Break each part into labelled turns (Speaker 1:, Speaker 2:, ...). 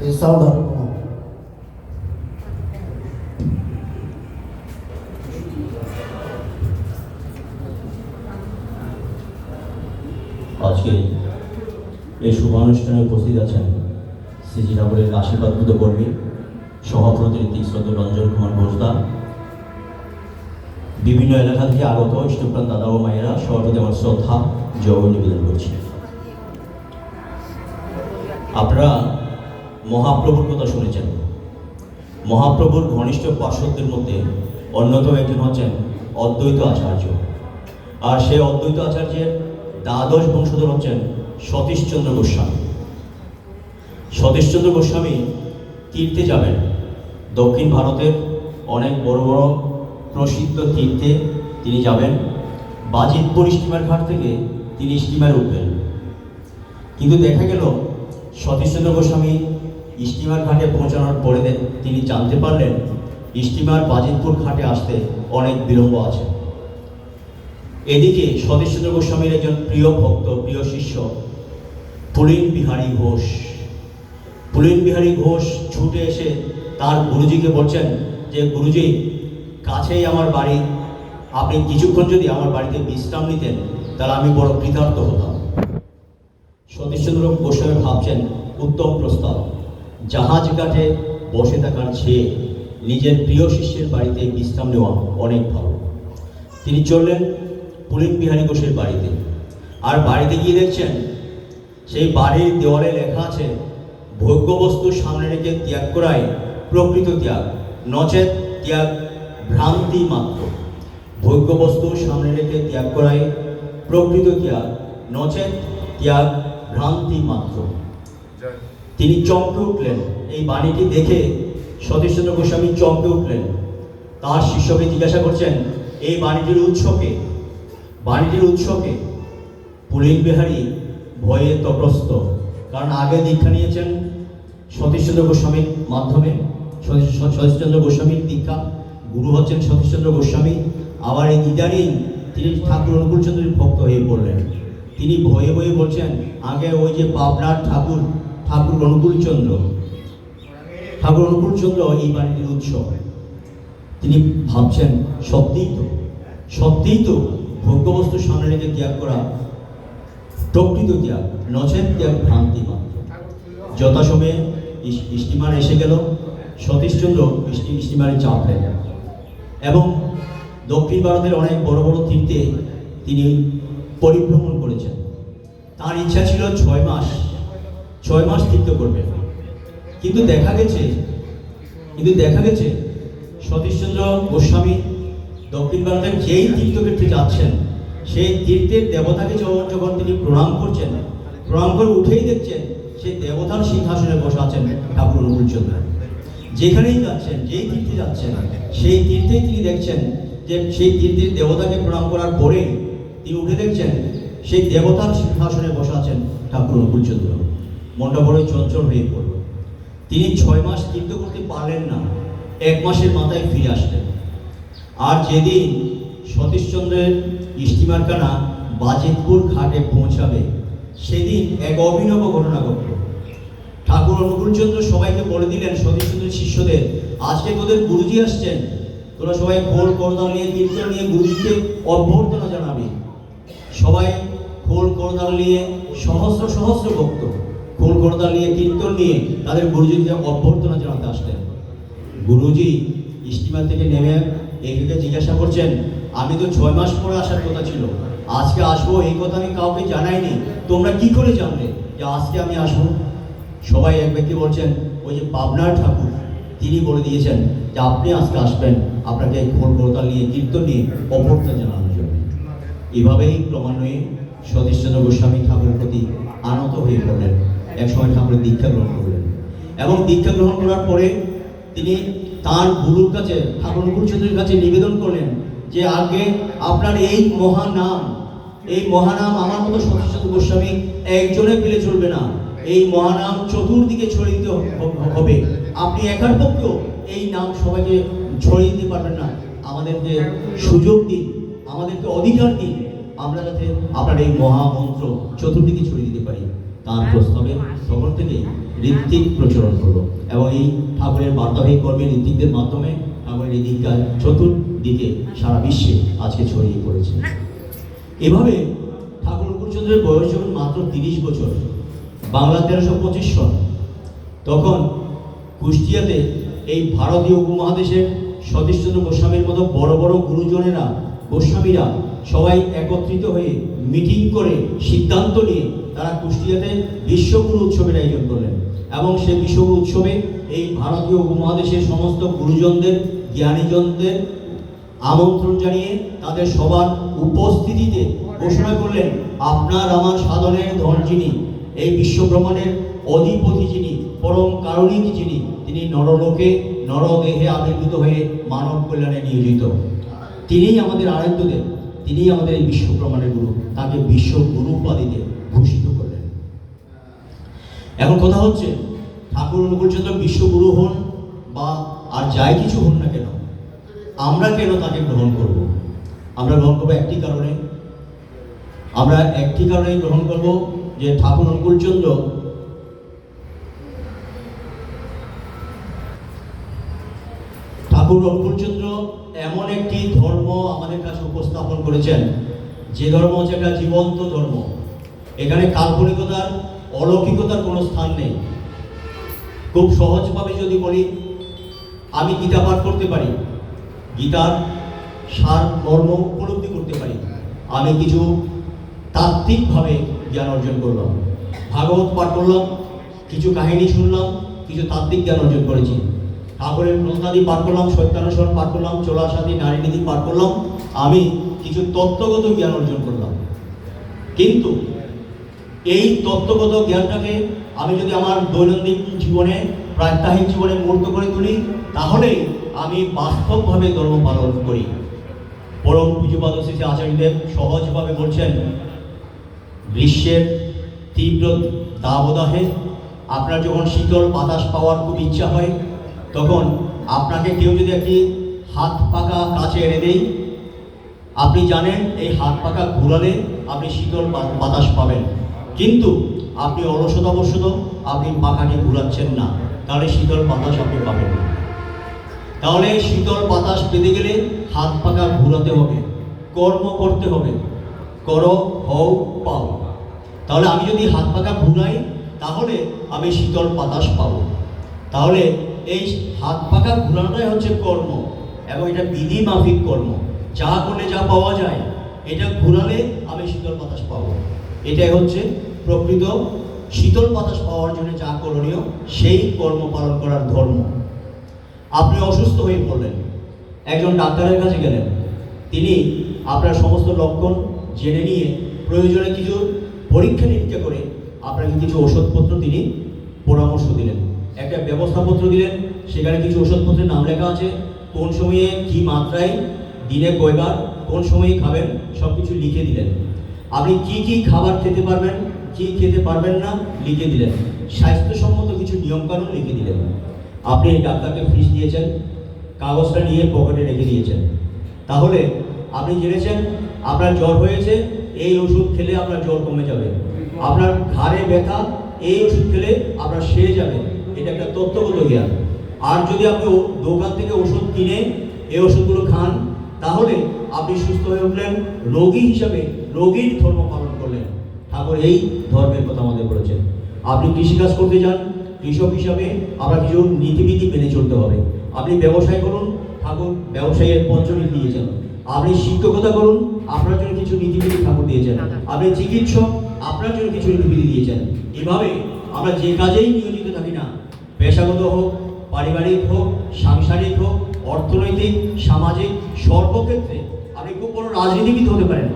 Speaker 1: এই সাউন্ড আরো কমাও।
Speaker 2: আজকে এই শুভানুষ্ঠানে উপস্থিত আছেন শ্রীজি ঠাকুরের আশীর্বাদভূত কর্মী সভাপতি শ্রদ্ধা রঞ্জন কুমার ঘোষদা, বিভিন্ন এলাকা থেকে আগত ইষ্টপ্রাণ দাদা ও মায়েরা সর্বদা আমার শ্রদ্ধা জয় নিবেদন করছি। আপনারা মহাপ্রভুর কথা শুনেছেন। মহাপ্রভুর ঘনিষ্ঠ পার্শ্বদের মধ্যে অন্যতম একজন হচ্ছেন অদ্বৈত আচার্য, আর সেই অদ্বৈত আচার্যের দ্বাদশ বংশধর হচ্ছেন সতীশচন্দ্র গোস্বামী। সতীশচন্দ্র গোস্বামী তীর্থে যাবেন, দক্ষিণ ভারতের অনেক বড় বড় প্রসিদ্ধ তীর্থে তিনি যাবেন। বাজিতপুর স্টিমার ঘাট থেকে তিনি স্টিমারে উঠবেন, কিন্তু দেখা গেল সতীশচন্দ্র গোস্বামী স্টিমার ঘাটে পৌঁছানোর পরে তিনি জানতে পারলেন স্টিমার বাজিতপুর ঘাটে আসতে অনেক বিলম্ব আছে। এদিকে সতীশচন্দ্র গোস্বামীর একজন প্রিয় ভক্ত, প্রিয় শিষ্য পুলিন বিহারী ঘোষ। পুলিন বিহারী ঘোষ ছুটে এসে তার গুরুজিকে বলছেন যে গুরুজি, কাছেই আমার বাড়ি, আপনি কিছুক্ষণ যদি আমার বাড়িতে বিশ্রাম নিতেন তাহলে আমি বড় কৃতার্থ হতাম। সতীশচন্দ্র গোস্বামী ভাবছেন উত্তম প্রস্তাব, জাহাজ ঘাটে বসে থাকার চেয়ে নিজের প্রিয় শিষ্যের বাড়িতে বিশ্রাম নেওয়া অনেক ভালো। তিনি চললেন পুলিন বিহারী ঘোষের বাড়িতে, আর বাড়িতে গিয়ে দেখছেন সেই বাড়ির দেওয়ালে লেখা আছে, ভোগ্যবস্তু সামনে রেখে ত্যাগ করাই প্রকৃত ত্যাগ, নচেত ত্যাগ ভ্রান্তি মাত্র। ভোগ্যবস্তু সামনে রেখে ত্যাগ করাই প্রকৃত ত্যাগ, নচেত ত্যাগ ভ্রান্তি মাত্র। তিনি চমকে উঠলেন। এই বাণীটি দেখে সতীশচন্দ্র গোস্বামী চমকে উঠলেন। তার শিষ্যকে জিজ্ঞাসা করছেন, এই বাণীটির উৎসকে বাণীটির উৎসকে পুলিন বিহারী ভয়ে তটস্থ, কারণ আগে দীক্ষা নিয়েছেন সতীশচন্দ্র গোস্বামীর মাধ্যমে। সতীশচন্দ্র গোস্বামীর দীক্ষা গুরু হচ্ছেন সতীশচন্দ্র গোস্বামী। আবার এই ইদানিং তিনি ঠাকুর অনুকূলচন্দ্রের ভক্ত হয়ে পড়লেন। তিনি ভয়ে ভয়ে বলছেন, আগে ওই যে পাবনার ঠাকুর অনুকূলচন্দ্র এই বাণীটির উৎস। তিনি ভাবছেন সত্যিই তো ভোগ্যবস্তু সামনে রেখে ত্যাগ করা প্রকৃত ত্যাগ, নচেত ত্যাগ ভ্রান্তি মাত্র। যথাসময়ে স্টিমার এসে গেল। সতীশচন্দ্র স্টিমারে চাপলেন এবং দক্ষিণ ভারতের অনেক বড় বড় তীর্থে তিনি পরিভ্রমণ করেছেন। তার ইচ্ছা ছিল 6 মাস তীর্থ করবেন, কিন্তু দেখা গেছে সতীশচন্দ্র গোস্বামী দক্ষিণ ভারতের যেই তীর্থক্ষেত্রে যাচ্ছেন সেই তীর্থের দেবতাকে যখন তিনি প্রণাম করে উঠেই দেখছেন সেই দেবতার সিংহাসনে বসে আছেন ঠাকুর অনুকূলচন্দ্র। যেখানেই যাচ্ছেন, যেই তীর্থে যাচ্ছেন, সেই তীর্থেই তিনি দেখছেন যে সেই তীর্থের দেবতাকে প্রণাম করার পরে তিনি উঠে দেখছেন সেই দেবতার সিংহাসনে বসে আছেন ঠাকুর অনুকূলচন্দ্র। মনটা বড়ই চঞ্চল হয়ে পড়ল। তিনি 6 মাস তীর্থ করতে পারলেন না, 1 মাসের মাথায় ফিরে আসলেন। আর যেদিন সতীশচন্দ্রের স্টিমারখানা বাজিতপুর ঘাটে পৌঁছাবে সেদিন এক অভিনব ঘটনা ঘটল। ঠাকুর অনুকূলচন্দ্র সবাইকে বলে দিলেন, সতীশচন্দ্রের শিষ্যদের, আজকে তোদের গুরুজি আসছেন, তোরা সবাই খোল করতাল নিয়ে কীর্তন নিয়ে গুরুজিকে অভ্যর্থনা জানাবি। সবাই খোল করতাল নিয়ে সহস্র ভক্ত খোল করতাল নিয়ে কীর্তন নিয়ে তাদের গুরুজিকে অভ্যর্থনা জানাতে আসলেন। গুরুজি স্টিমার থেকে নেমে একে জিজ্ঞাসা করছেন, আমি তো 6 মাস পরে আসার কথা ছিল, আজকে আসবো এই কথা আমি কাউকে জানাইনি, তোমরা কি করে জানলে যে আজকে আমি আসবো? সবাই এক ব্যক্তি বলছেন, ওই যে পাবনার ঠাকুর তিনি বলে দিয়েছেন যে আপনি আজকে আসবেন, আপনাকে খোল করতাল নিয়ে কীর্তন নিয়ে অভ্যর্থনা জানানোর জন্য। এভাবেই ক্রমান্বয়ে সতীশচন্দ্র গোস্বামী ঠাকুরের প্রতি আনত হয়ে পড়লেন। একসময় ঠাকুরের দীক্ষা গ্রহণ করলেন এবং দীক্ষা গ্রহণ করার পরে তিনি তার গুরুর কাছে ঠাকুর অনুকূলচন্দ্রের কাছে নিবেদন করলেন যে আগে আপনার এই মহানাম আমার মতো সতীশচন্দ্র গোস্বামী একজনে পেলে চলবে না, এই মহানাম চতুর্দিকে ছড়িয়ে দিতে হবে। আপনি একার পক্ষেও এই নাম সবাইকে ছড়িয়ে দিতে পারবেন না, আমাদেরকে সুযোগ দিন, আমাদেরকে অধিকার দিন, আমরা যাতে আপনার এই মহামন্ত্র চতুর্দিকে ছড়িয়ে দিতে পারি। তার প্রস্তাবে তখন থেকেই ঋত্বিক প্রচলন হলো এবং এই ঠাকুরের বার্তাবাহী কর্মে ঋত্বিকদের মাধ্যমে ঠাকুরের এই দিকটা চতুর্দিকে সারা বিশ্বে আজকে ছড়িয়ে পড়েছে। এভাবে ঠাকুর অনুকূলচন্দ্রের বয়স যখন মাত্র 30 বছর, বাংলা 1325 সন, তখন কুষ্টিয়াতে এই ভারতীয় উপমহাদেশের সতীশচন্দ্র গোস্বামীর মতো বড় বড় গুরুজনেরা, গোস্বামীরা সবাই একত্রিত হয়ে মিটিং করে সিদ্ধান্ত নিয়ে তারা কুষ্টিয়াতে বিশ্বগুরু উৎসবের আয়োজন করলেন এবং সেই বিশ্বগুরু উৎসবে এই ভারতীয় উপমহাদেশের সমস্ত গুরুজনদের, জ্ঞানীজনদের আমন্ত্রণ জানিয়ে তাদের সবার উপস্থিতিতে ঘোষণা করলেন, আপনার আমার সাধনের ধন যিনি, এই বিশ্বব্রহ্মাণ্ডের অধিপতি যিনি, পরম কারণিক যিনি, তিনি নরলোকে নরদেহে আবির্ভূত হয়ে মানব কল্যাণে নিয়োজিত, তিনিই আমাদের আরাধ্যদেব, তিনিই আমাদের এই বিশ্বব্রহ্মাণ্ডের গুরু। তাকে বিশ্বগুরু উপাধিতে ভূষিত করলেন। এখন কথা হচ্ছে, ঠাকুর অনুকূলচন্দ্র বিশ্বগুরু হন বা আর যাই কিছু হন না কেন, আমরা কেন তাকে গ্রহণ করব? আমরা গ্রহণ করবো একটি কারণে, আমরা একটি কারণেই গ্রহণ করব যে ঠাকুর অনুকূলচন্দ্র এমন একটি ধর্ম আমাদের কাছে উপস্থাপন করেছেন, যে ধর্ম হচ্ছে একটা জীবন্ত ধর্ম। এখানে কাল্পনিকতার, অলৌকিকতার কোনো স্থান নেই। খুব সহজভাবে যদি বলি, আমি গীতা পাঠ করতে পারি, গীতার সার মর্ম উপলব্ধি করতে পারি, আমি কিছু তাত্ত্বিকভাবে জ্ঞান অর্জন করলাম। ভাগবত পাঠ করলাম, কিছু কাহিনী শুনলাম, কিছু তাত্ত্বিক জ্ঞান অর্জন করেছি। ঠাকুরের গ্রন্থাদি পাঠ করলাম, সত্যানুসরণ পাঠ করলাম, চোলাসাদি, নারীনীতি পাঠ করলাম, আমি কিছু তত্ত্বগত জ্ঞান অর্জন করলাম। কিন্তু এই তত্ত্বগত জ্ঞানটাকে আমি যদি আমার দৈনন্দিন জীবনে, প্রাত্যহিক জীবনে মূর্ত করে তুলি, তাহলে আমি বাস্তবভাবে ধর্ম পালন করি। পরম পূজ্যপাদ শ্রী আচার্যদেব সহজভাবে বলছেন, গ্রীষ্মের তীব্র দাবদাহে আপনার যখন শীতল বাতাস পাওয়ার খুব ইচ্ছা হয়, তখন আপনাকে কেউ যদি একটি হাত পাকা কাছে এনে দেয়, আপনি জানেন এই হাত পাকা ঘুরালে আপনি শীতল বাতাস পাবেন, কিন্তু আপনি অলসতাবশত আপনি পাখাটি ঘুরাচ্ছেন না, তাহলে শীতল বাতাস আপনি পাবেন না। তাহলে শীতল বাতাস পেতে গেলে হাত পাকা ঘুরাতে হবে, কর্ম করতে হবে, করো হও পাও। তাহলে আমি যদি হাত পাকা ঘুরাই, তাহলে আমি শীতল বাতাস পাবো। তাহলে এই হাত পাকা ঘুরানোটাই হচ্ছে কর্ম, এবং এটা বিধি মাফিক কর্ম। যা করলে যা পাওয়া যায়, এটা ঘুরালে আমি শীতল বাতাস পাবো। এটাই হচ্ছে প্রকৃত শীতল বাতাস পাওয়ার জন্য যা করণীয়, সেই কর্ম পালন করার ধর্ম। আপনি অসুস্থ হয়ে পড়লেন, একজন ডাক্তারের কাছে গেলেন, তিনি আপনার সমস্ত লক্ষণ জেনে নিয়ে প্রয়োজনে কিছু পরীক্ষা নিরীক্ষা করে আপনাকে কিছু ওষুধপত্র তিনি পরামর্শ দিলেন, একটা ব্যবস্থাপত্র দিলেন, সেখানে কিছু ওষুধপত্রের নাম লেখা আছে, কোন সময়ে কী মাত্রায়, দিনে কয়বার, কোন সময়ে খাবেন, সব কিছু লিখে দিলেন। আপনি কি কি খাবার খেতে পারবেন, কি খেতে পারবেন না লিখে দিলেন, স্বাস্থ্যসম্মত কিছু নিয়মকানুন লিখে দিলেন। আপনি এই ডাক্তারকে ফিস দিয়েছেন, কাগজটা নিয়ে পকেটে রেখে দিয়েছেন। তাহলে আপনি জেনেছেন আপনার জ্বর হয়েছে, এই ওষুধ খেলে আপনার জ্বর কমে যাবে, আপনার ঘাড়ে ব্যথা, এই ওষুধ খেলে আপনার সেরে যাবে। এটা একটা তত্ত্বগত জ্ঞান। আর যদি আপনি দোকান থেকে ওষুধ কিনে এই ওষুধগুলো খান, তাহলে আপনি সুস্থ হয়ে উঠলেন, রোগী হিসাবে রোগীর ধর্ম পালন করলেন। ঠাকুর এই ধর্মের কথা আমাদের বলেছেন। আপনি কৃষিকাজ করতে যান, কৃষক হিসাবে আপনার কিছু নীতিবিধি মেনে চলতে হবে। আপনি ব্যবসায় করুন, ঠাকুর ব্যবসায়ের পঞ্চনীতি দিয়েছেন। আপনি শিক্ষকতা করুন, আপনার জন্য কিছু নীতিবিধি ঠাকুর দিয়েছেন। আপনি চিকিৎসক, আপনার জন্য কিছু নীতিবিধি দিয়েছেন। এভাবে আমরা যে কাজেই নিয়োজিত থাকি না, পেশাগত হোক, পারিবারিক হোক, সাংসারিক হোক, অর্থনৈতিক, সামাজিক, সর্বক্ষেত্রে আপনি খুব বড় রাজনীতিবিদ হতে পারেন,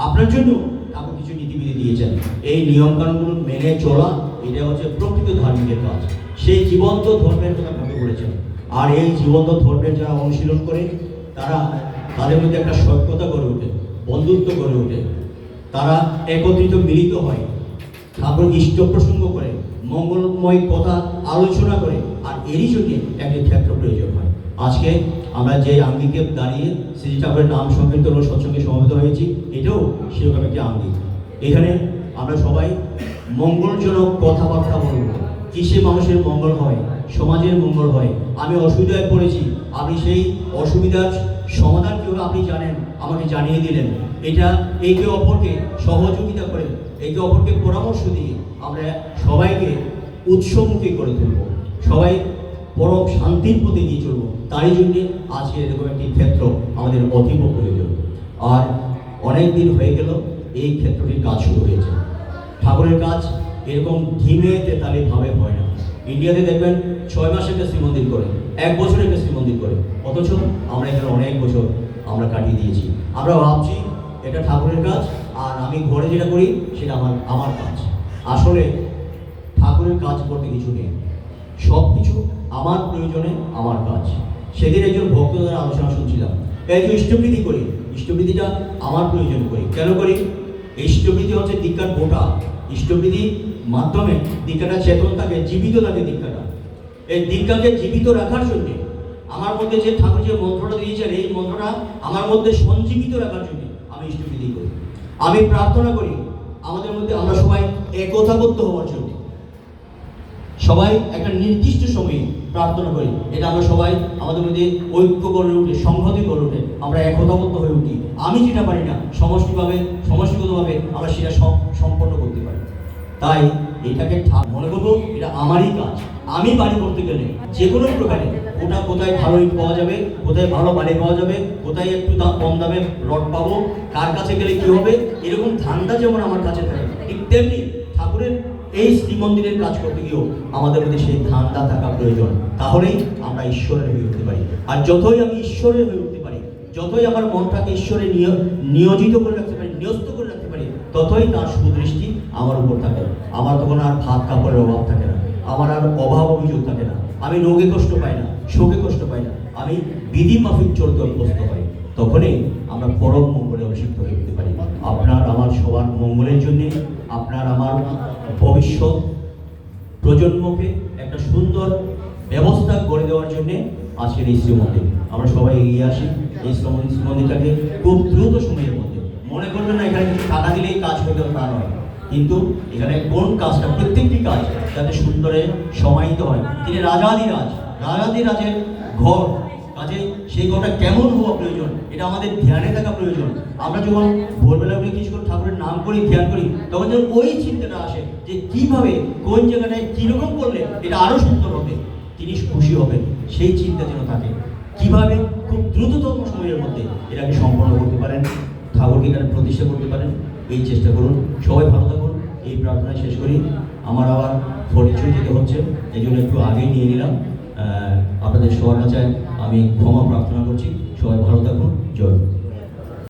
Speaker 2: আপনার জন্য ঠাকুর কিছু নীতিবিধি দিয়েছেন। এই নিয়মকানুনগুলো মেনে চলা, এটা হচ্ছে প্রকৃত ধার্মিকের কাজ। সেই জীবন্ত ধর্মের কথা ঠাকুর বলেছেন। আর এই জীবন্ত ধর্মের যারা অনুশীলন করে, তারা তাদের মধ্যে একটা সৈক্যতা গড়ে ওঠে, বন্ধুত্ব গড়ে ওঠে, তারা একত্রিত মিলিত হয়, ঠাকুর ইষ্ট প্রসঙ্গ করে, মঙ্গলময় কথা আলোচনা করে, আর এরই জন্য একটি ক্ষেত্র প্রয়োজন হয়। আজকে আমরা যে আঙ্গিকে দাঁড়িয়ে শ্রী ঠাকুরের নাম সংকীর্তন ও সৎসঙ্গে সমবেত হয়েছি, এটাও সেরকম একটি আঙ্গিক। এখানে আমরা সবাই মঙ্গলজনক কথাবার্তা বলবো, কিসে মানুষের মঙ্গল হয়, সমাজের মঙ্গল হয়। আমি অসুবিধায় পড়েছি, আপনি সেই অসুবিধার সমাধান কীভাবে আপনি জানেন আমাকে জানিয়ে দিলেন। এটা একে অপরকে সহযোগিতা করে, একে অপরকে পরামর্শ দিয়ে আমরা সবাইকে উৎসমুখী করে তুলব, সবাই পরম শান্তির পথে নিয়ে চলবো। তারই জন্যে আজকে এরকম একটি ক্ষেত্র আমাদের অতীব প্রয়োজন। আর অনেক দিন হয়ে গেল এই ক্ষেত্রটির কাজ শুরু হয়েছে। ঠাকুরের কাজ এরকম ধিমে তেতালি ভাবে হয় না। ইন্ডিয়াতে দেখবেন 6 মাসে একটা শ্রীমন্দির করে, 1 বছরে একটা শ্রীমন্দির করে, অথচ আমরা এখানে অনেক বছর আমরা কাটিয়ে দিয়েছি। আমরা ভাবছি এটা ঠাকুরের কাজ, আর আমি ঘরে যেটা করি সেটা আমার কাজ। আসলে ঠাকুরের কাজ করতে কিছু নেই, সব কিছু আমার প্রয়োজনে আমার কাজ। সেদিন একজন ভক্তদের আলোচনা শুনছিলাম, এই যে ইষ্টবৃত্তি করি, ইষ্টবৃত্তিটা আমার প্রয়োজনে করি। কেন করি? ইষ্টবৃত্তি হচ্ছে দীক্ষার গোটা। ইষ্টবৃত্তির মাধ্যমে দীক্ষাটা চেতন থাকে, জীবিত থাকে দীক্ষাটা। এই দীক্ষাকে জীবিত রাখার জন্য আমার মধ্যে যে ঠাকুর যে মন্ত্রটা দিয়েছেন, এই মন্ত্রটা আমার মধ্যে সঞ্জীবিত রাখার জন্য আমি ইষ্টবৃত্তি করি। আমি প্রার্থনা করি আমাদের মধ্যে আমরা সবাই একতাবদ্ধ হওয়ার জন্য। সবাই একটা নির্দিষ্ট সময়ে প্রার্থনা করি, এটা আমরা সবাই আমাদের মধ্যে ঐক্য গড়ে উঠে, সংহতি গড়ে উঠে, আমরা একতাবদ্ধ হয়ে উঠি। আমি যেটা পারি না সমষ্টিগতভাবে আমরা সেটা সম্পন্ন করতে পারি। তাই এটাকে মনে করবো এটা আমারই কাজ। আমি বাড়ি করতে গেলে যে কোনো প্রকারে ওটা কোথায় ভালো ইট পাওয়া যাবে, কোথায় ভালো বাড়ি পাওয়া যাবে, কোথায় একটু কম দামে রড পাবো, কার কাছে গেলে কি হবে, এরকম ধান্দা যেমন আমার কাছে থাকে, ঠিক তেমনি ঠাকুরের এই শ্রীমন্দিরের কাজ করতে গিয়েও আমাদের মধ্যে সেই ধান্দা থাকা প্রয়োজন। তাহলেই আমরা ঈশ্বরের হয়ে উঠতে পারি। আর যতই আমি ঈশ্বরের হয়ে উঠতে পারি, যতই আমার মনটাকে ঈশ্বরে নিয়োজিত করে রাখতে পারি, ন্যস্ত করে রাখতে পারি, ততই তার সুদৃষ্টি আমার উপর থাকে। আমার তখন আর ভাত কাপড়ের অভাব থাকে না, আমার আর অভাব অভিযোগ থাকে না, আমি রোগে কষ্ট পাই না, শোকে কষ্ট পাই না, আমি বিধি মাফিক চলতে অভ্যস্ত পাই। তখনই আমরা পরম মঙ্গলে অভিষিক্ত হয়ে উঠতে পারি। আপনার আমার সবার মঙ্গলের জন্যে, আপনার আমার ভবিষ্যৎ প্রজন্মকে একটা সুন্দর ব্যবস্থা গড়ে দেওয়ার জন্যে আজকের এই শ্রীমন্দির। আমরা সবাই এগিয়ে আসি এই শ্রীমন্দিরটাকে খুব দ্রুত সময়ের মধ্যে। মনে করবেন না এখানে কিছু টাকা দিলেই কাজ হয়ে গেল, তা নয়। কিন্তু এখানে কোন কাজটা, প্রত্যেকটি কাজ যাতে সুন্দরে সমাহিত হয়। তিনি রাজাধিরাজের ঘর, কাজে সেই ঘরটা কেমন হওয়া প্রয়োজন, এটা আমাদের ধ্যানে থাকা প্রয়োজন। আমরা যখন ভোরবেলা উঠে কিছু করে ঠাকুরের নাম করি, ধ্যান করি, তখন যখন ওই চিন্তাটা আসে যে কিভাবে কোন জায়গাটায় কীরকম করলে এটা আরও সুন্দর হবে, তিনি খুশি হবেন, সেই চিন্তা যেন থাকে। কিভাবে খুব দ্রুততম সময়ের মধ্যে এটাকে সম্পন্ন করতে পারেন, ঠাকুরকে এখানে প্রতিষ্ঠা করতে পারেন, এই চেষ্টা করুন। সবাই ভালো থাকুন, এই প্রার্থনা শেষ করি। আমার আবার পরিচয় যেতে হচ্ছে, এই জন্য একটু আগেই নিয়ে নিলাম। আপনাদের সবার কাছে আমি ক্ষমা প্রার্থনা করছি। সবাই